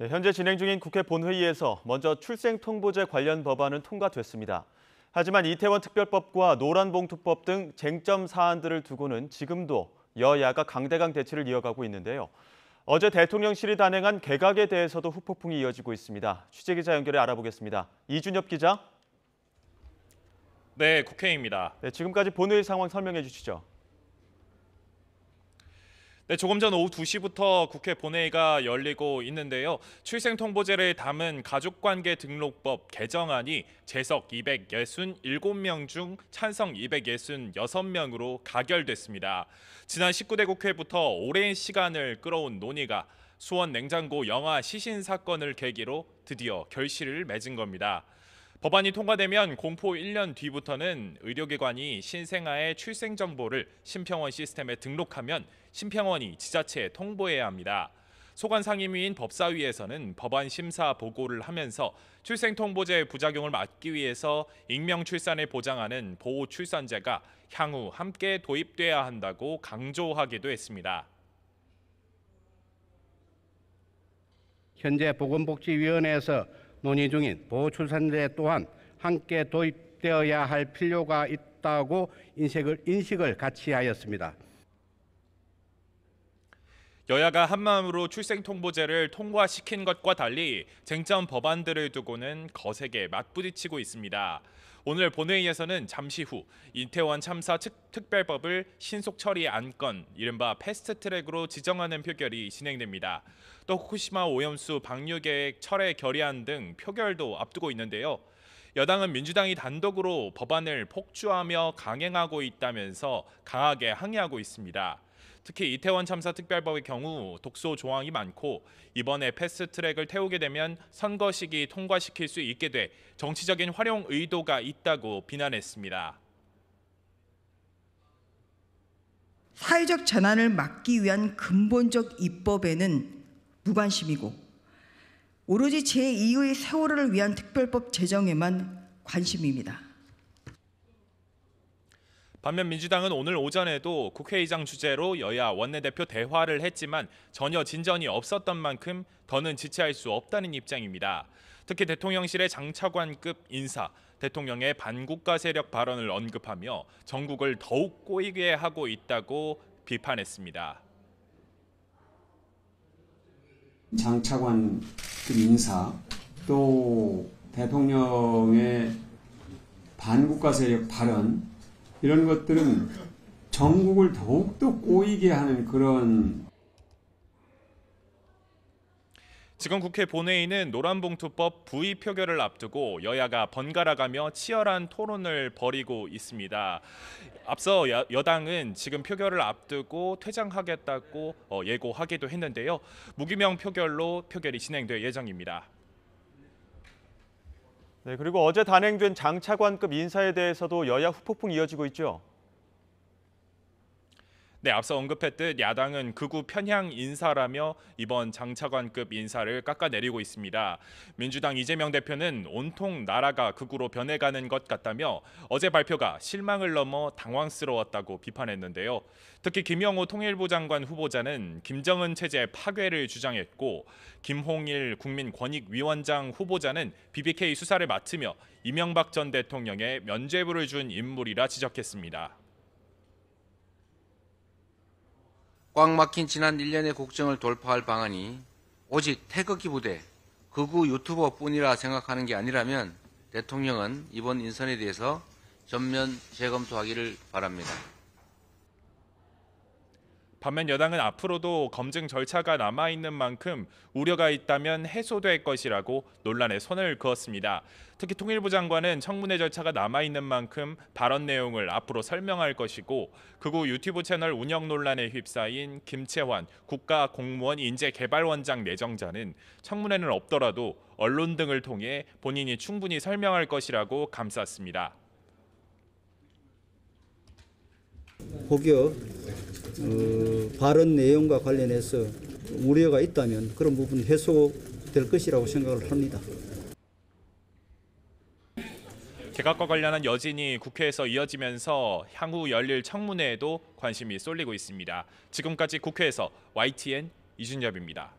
네, 현재 진행 중인 국회 본회의에서 먼저 출생통보제 관련 법안은 통과됐습니다. 하지만 이태원 특별법과 노란봉투법 등 쟁점 사안들을 두고는 지금도 여야가 강대강 대치를 이어가고 있는데요. 어제 대통령실이 단행한 개각에 대해서도 후폭풍이 이어지고 있습니다. 취재기자 연결해 알아보겠습니다. 이준엽 기자. 네, 국회입니다. 네, 지금까지 본회의 상황 설명해 주시죠. 네, 조금 전 오후 2시부터 국회 본회의가 열리고 있는데요. 출생통보제를 담은 가족관계등록법 개정안이 재석 267명 중 찬성 266명으로 가결됐습니다. 지난 19대 국회부터 오랜 시간을 끌어온 논의가 수원 냉장고 영화 시신 사건을 계기로 드디어 결실을 맺은 겁니다. 법안이 통과되면 공포 1년 뒤부터는 의료기관이 신생아의 출생 정보를 심평원 시스템에 등록하면 심평원이 지자체에 통보해야 합니다. 소관상임위인 법사위에서는 법안 심사 보고를 하면서 출생통보제 부작용을 막기 위해서 익명 출산을 보장하는 보호출산제가 향후 함께 도입돼야 한다고 강조하기도 했습니다. 현재 보건복지위원회에서 논의 중인 보호출산제 또한 함께 도입되어야 할 필요가 있다고 인식을 같이 하였습니다. 여야가 한마음으로 출생통보제를 통과시킨 것과 달리 쟁점 법안들을 두고는 거세게 맞부딪히고 있습니다. 오늘 본회의에서는 잠시 후 이태원 참사 특별법을 신속 처리 안건, 이른바 패스트트랙으로 지정하는 표결이 진행됩니다. 또 후쿠시마 오염수 방류 계획 철회 결의안 등 표결도 앞두고 있는데요. 여당은 민주당이 단독으로 법안을 폭주하며 강행하고 있다면서 강하게 항의하고 있습니다. 특히 이태원 참사 특별법의 경우 독소 조항이 많고 이번에 패스트트랙을 태우게 되면 선거 시기 통과시킬 수 있게 돼 정치적인 활용 의도가 있다고 비난했습니다. 사회적 전환을 막기 위한 근본적 입법에는 무관심이고 오로지 제2의 세월호를 위한 특별법 제정에만 관심입니다. 반면 민주당은 오늘 오전에도 국회의장 주재로 여야 원내대표 대화를 했지만 전혀 진전이 없었던 만큼 더는 지체할 수 없다는 입장입니다. 특히 대통령실의 장차관급 인사, 대통령의 반국가 세력 발언을 언급하며 전국을 더욱 꼬이게 하고 있다고 비판했습니다. 장차관급 인사, 또 대통령의 반국가 세력 발언, 이런 것들은 전국을 더욱더 꼬이게 하는 그런. 지금 국회 본회의는 노란봉투법 부의 표결을 앞두고 여야가 번갈아가며 치열한 토론을 벌이고 있습니다. 앞서 여당은 지금 표결을 앞두고 퇴장하겠다고 예고하기도 했는데요. 무기명 표결로 표결이 진행될 예정입니다. 네, 그리고 어제 단행된 장차관급 인사에 대해서도 여야 후폭풍 이어지고 있죠. 네, 앞서 언급했듯 야당은 극우 편향 인사라며 이번 장차관급 인사를 깎아내리고 있습니다. 민주당 이재명 대표는 온통 나라가 극우로 변해가는 것 같다며 어제 발표가 실망을 넘어 당황스러웠다고 비판했는데요. 특히 김영호 통일부 장관 후보자는 김정은 체제 파괴를 주장했고 김홍일 국민권익위원장 후보자는 BBK 수사를 맡으며 이명박 전 대통령의 면죄부를 준 인물이라 지적했습니다. 꽉 막힌 지난 1년의 국정을 돌파할 방안이 오직 태극기 부대, 극우 유튜버뿐이라 생각하는 게 아니라면 대통령은 이번 인선에 대해서 전면 재검토하기를 바랍니다. 반면 여당은 앞으로도 검증 절차가 남아있는 만큼 우려가 있다면 해소될 것이라고 논란에 선을 그었습니다. 특히 통일부 장관은 청문회 절차가 남아있는 만큼 발언 내용을 앞으로 설명할 것이고 극우 유튜브 채널 운영 논란에 휩싸인 김채환 국가공무원 인재개발원장 내정자는 청문회는 없더라도 언론 등을 통해 본인이 충분히 설명할 것이라고 감쌌습니다. 혹여 발언 내용과 관련해서 우려가 있다면 그런 부분 해소될 것이라고 생각을 합니다. 개각과 관련한 여진이 국회에서 이어지면서 향후 열릴 청문회에도 관심이 쏠리고 있습니다. 지금까지 국회에서 YTN 이준엽입니다.